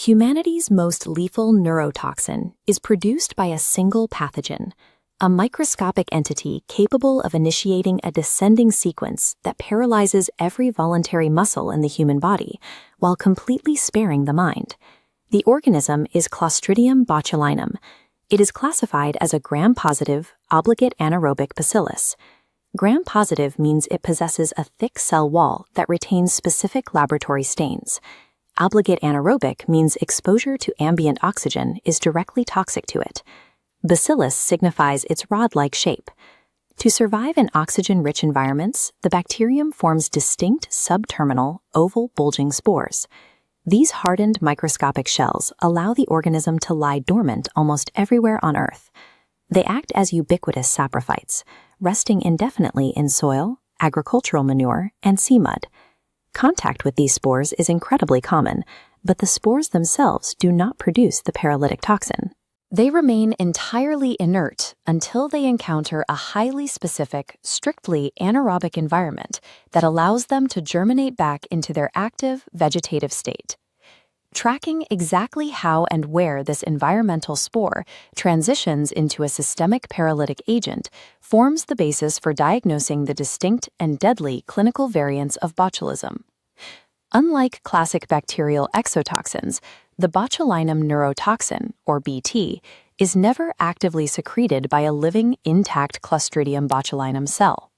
Humanity's most lethal neurotoxin is produced by a single pathogen, a microscopic entity capable of initiating a descending sequence that paralyzes every voluntary muscle in the human body while completely sparing the mind. The organism is Clostridium botulinum. It is classified as a gram-positive, obligate anaerobic bacillus. Gram-positive means it possesses a thick cell wall that retains specific laboratory stains. Obligate anaerobic means exposure to ambient oxygen is directly toxic to it. Bacillus signifies its rod-like shape. To survive in oxygen-rich environments, the bacterium forms distinct subterminal, oval bulging spores. These hardened microscopic shells allow the organism to lie dormant almost everywhere on Earth. They act as ubiquitous saprophytes, resting indefinitely in soil, agricultural manure, and sea mud. Contact with these spores is incredibly common, but the spores themselves do not produce the paralytic toxin. They remain entirely inert until they encounter a highly specific, strictly anaerobic environment that allows them to germinate back into their active vegetative state. Tracking exactly how and where this environmental spore transitions into a systemic paralytic agent forms the basis for diagnosing the distinct and deadly clinical variants of botulism. Unlike classic bacterial exotoxins, the botulinum neurotoxin, or BT, is never actively secreted by a living, intact Clostridium botulinum cell.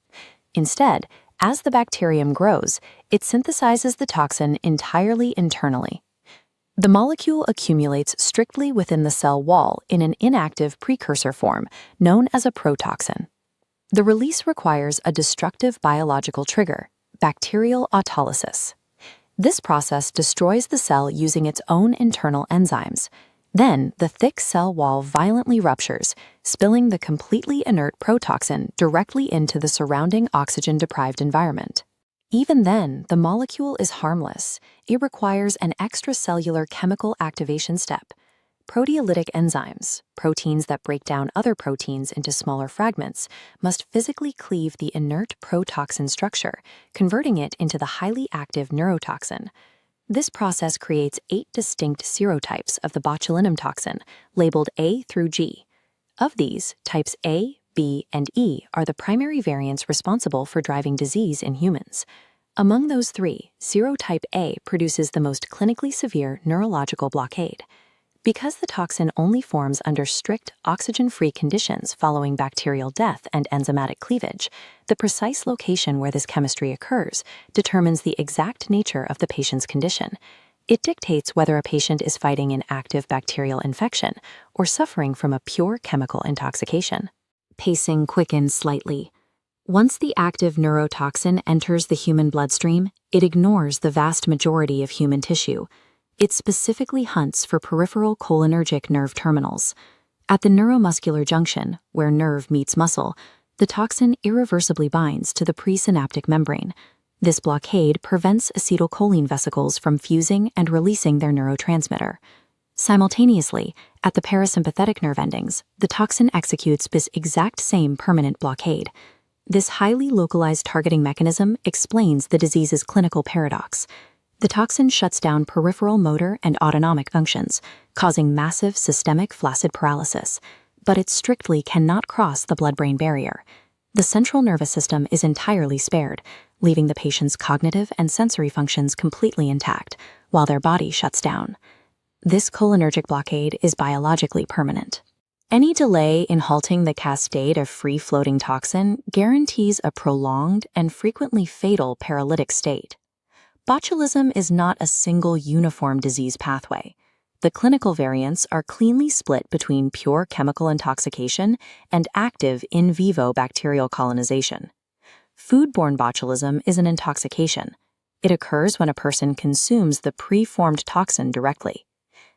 Instead, as the bacterium grows, it synthesizes the toxin entirely internally. The molecule accumulates strictly within the cell wall in an inactive precursor form known as a protoxin. The release requires a destructive biological trigger, bacterial autolysis. This process destroys the cell using its own internal enzymes. Then, the thick cell wall violently ruptures, spilling the completely inert protoxin directly into the surrounding oxygen-deprived environment. Even then, the molecule is harmless. It requires an extracellular chemical activation step. Proteolytic enzymes, proteins that break down other proteins into smaller fragments, must physically cleave the inert protoxin structure, converting it into the highly active neurotoxin. This process creates 8 distinct serotypes of the botulinum toxin, labeled A through G. Of these, types A, B, and E are the primary variants responsible for driving disease in humans. Among those 3, serotype A produces the most clinically severe neurological blockade. Because the toxin only forms under strict oxygen-free conditions following bacterial death and enzymatic cleavage, the precise location where this chemistry occurs determines the exact nature of the patient's condition. It dictates whether a patient is fighting an active bacterial infection or suffering from a pure chemical intoxication. Pacing quickens slightly. Once the active neurotoxin enters the human bloodstream, it ignores the vast majority of human tissue. It specifically hunts for peripheral cholinergic nerve terminals. At the neuromuscular junction, where nerve meets muscle, the toxin irreversibly binds to the presynaptic membrane. This blockade prevents acetylcholine vesicles from fusing and releasing their neurotransmitter. Simultaneously, at the parasympathetic nerve endings, the toxin executes this exact same permanent blockade. This highly localized targeting mechanism explains the disease's clinical paradox. The toxin shuts down peripheral motor and autonomic functions, causing massive systemic flaccid paralysis, but it strictly cannot cross the blood-brain barrier. The central nervous system is entirely spared, leaving the patient's cognitive and sensory functions completely intact, while their body shuts down. This cholinergic blockade is biologically permanent. Any delay in halting the cascade of free-floating toxin guarantees a prolonged and frequently fatal paralytic state. Botulism is not a single uniform disease pathway. The clinical variants are cleanly split between pure chemical intoxication and active in vivo bacterial colonization. Food-borne botulism is an intoxication. It occurs when a person consumes the pre-formed toxin directly.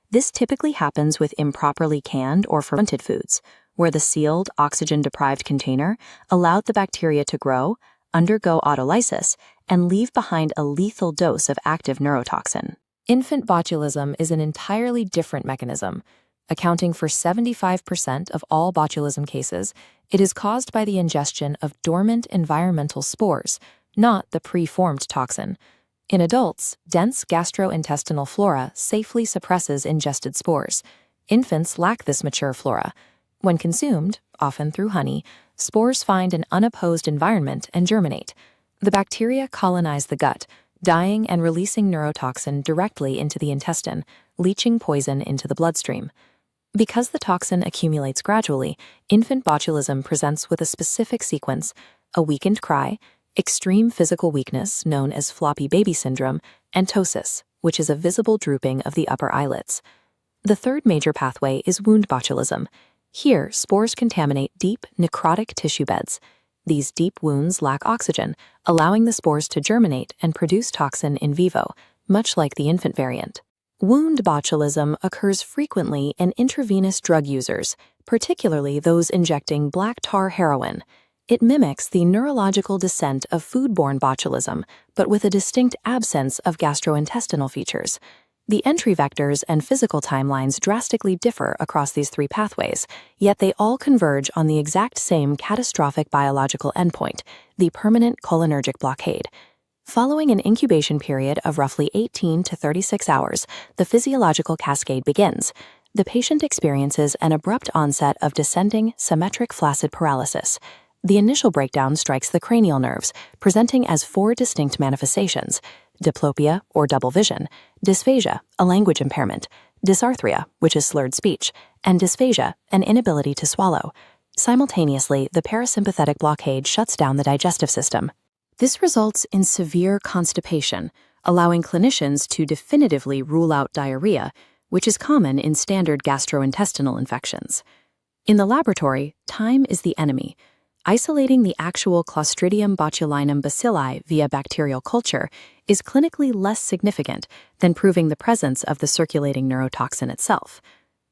This typically happens with improperly canned or fermented foods, where the sealed, oxygen-deprived container allowed the bacteria to grow, undergo autolysis, and leave behind a lethal dose of active neurotoxin. Infant botulism is an entirely different mechanism. Accounting for 75% of all botulism cases, it is caused by the ingestion of dormant environmental spores, not the pre-formed toxin. In adults, dense gastrointestinal flora safely suppresses ingested spores. Infants lack this mature flora. When consumed, often through honey, spores find an unopposed environment and germinate. The bacteria colonize the gut, dyeing and releasing neurotoxin directly into the intestine, leaching poison into the bloodstream. Because the toxin accumulates gradually, infant botulism presents with a specific sequence: a weakened cry, extreme physical weakness known as floppy baby syndrome, and ptosis, which is a visible drooping of the upper eyelids. The third major pathway is wound botulism. Here, spores contaminate deep, necrotic tissue beds. These deep wounds lack oxygen, allowing the spores to germinate and produce toxin in vivo, much like the infant variant. Wound botulism occurs frequently in intravenous drug users, particularly those injecting black tar heroin. It mimics the neurological descent of food-borne botulism, but with a distinct absence of gastrointestinal features. The entry vectors and physical timelines drastically differ across these three pathways, yet they all converge on the exact same catastrophic biological endpoint: the permanent cholinergic blockade. Following an incubation period of roughly 18 to 36 hours, the physiological cascade begins. The patient experiences an abrupt onset of descending, symmetric flaccid paralysis. The initial breakdown strikes the cranial nerves, presenting as 4 distinct manifestations: diplopia, or double vision; dysphagia, a language impairment; dysarthria, which is slurred speech; and dysphagia, an inability to swallow. Simultaneously, the parasympathetic blockade shuts down the digestive system. This results in severe constipation, allowing clinicians to definitively rule out diarrhea, which is common in standard gastrointestinal infections. In the laboratory, time is the enemy. Isolating the actual Clostridium botulinum bacilli via bacterial culture is clinically less significant than proving the presence of the circulating neurotoxin itself.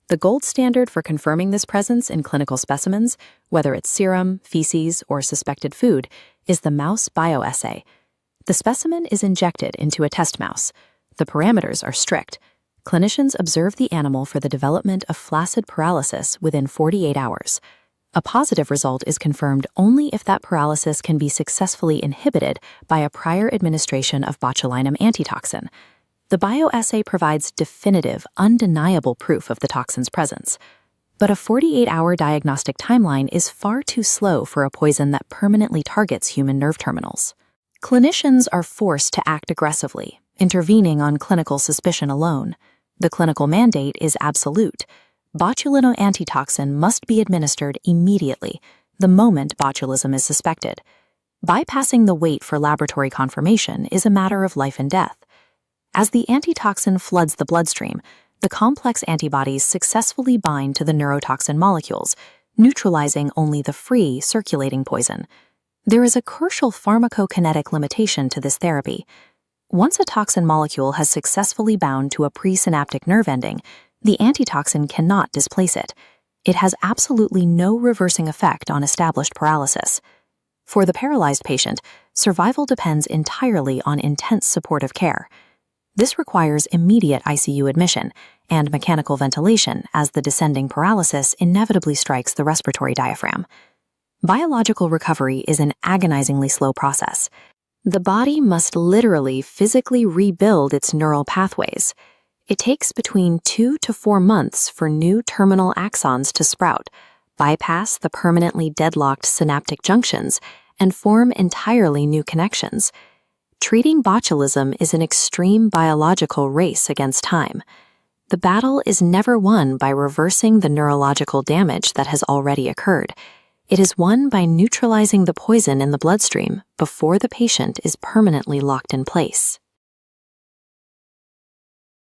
The gold standard for confirming this presence in clinical specimens, whether it's serum, feces, or suspected food, is the mouse bioassay. The specimen is injected into a test mouse. The parameters are strict. Clinicians observe the animal for the development of flaccid paralysis within 48 hours. A positive result is confirmed only if that paralysis can be successfully inhibited by a prior administration of botulinum antitoxin. The bioassay provides definitive, undeniable proof of the toxin's presence. But a 48-hour diagnostic timeline is far too slow for a poison that permanently targets human nerve terminals. Clinicians are forced to act aggressively, intervening on clinical suspicion alone. The clinical mandate is absolute. Botulinum antitoxin must be administered immediately, the moment botulism is suspected. Bypassing the wait for laboratory confirmation is a matter of life and death. As the antitoxin floods the bloodstream, the complex antibodies successfully bind to the neurotoxin molecules, neutralizing only the free, circulating poison. There is a crucial pharmacokinetic limitation to this therapy. Once a toxin molecule has successfully bound to a presynaptic nerve ending, the antitoxin cannot displace it. It has absolutely no reversing effect on established paralysis. For the paralyzed patient, survival depends entirely on intense supportive care. This requires immediate ICU admission and mechanical ventilation as the descending paralysis inevitably strikes the respiratory diaphragm. Biological recovery is an agonizingly slow process. The body must literally physically rebuild its neural pathways. It takes between 2 to 4 months for new terminal axons to sprout, bypass the permanently deadlocked synaptic junctions, and form entirely new connections. Treating botulism is an extreme biological race against time. The battle is never won by reversing the neurological damage that has already occurred. It is won by neutralizing the poison in the bloodstream before the patient is permanently locked in place.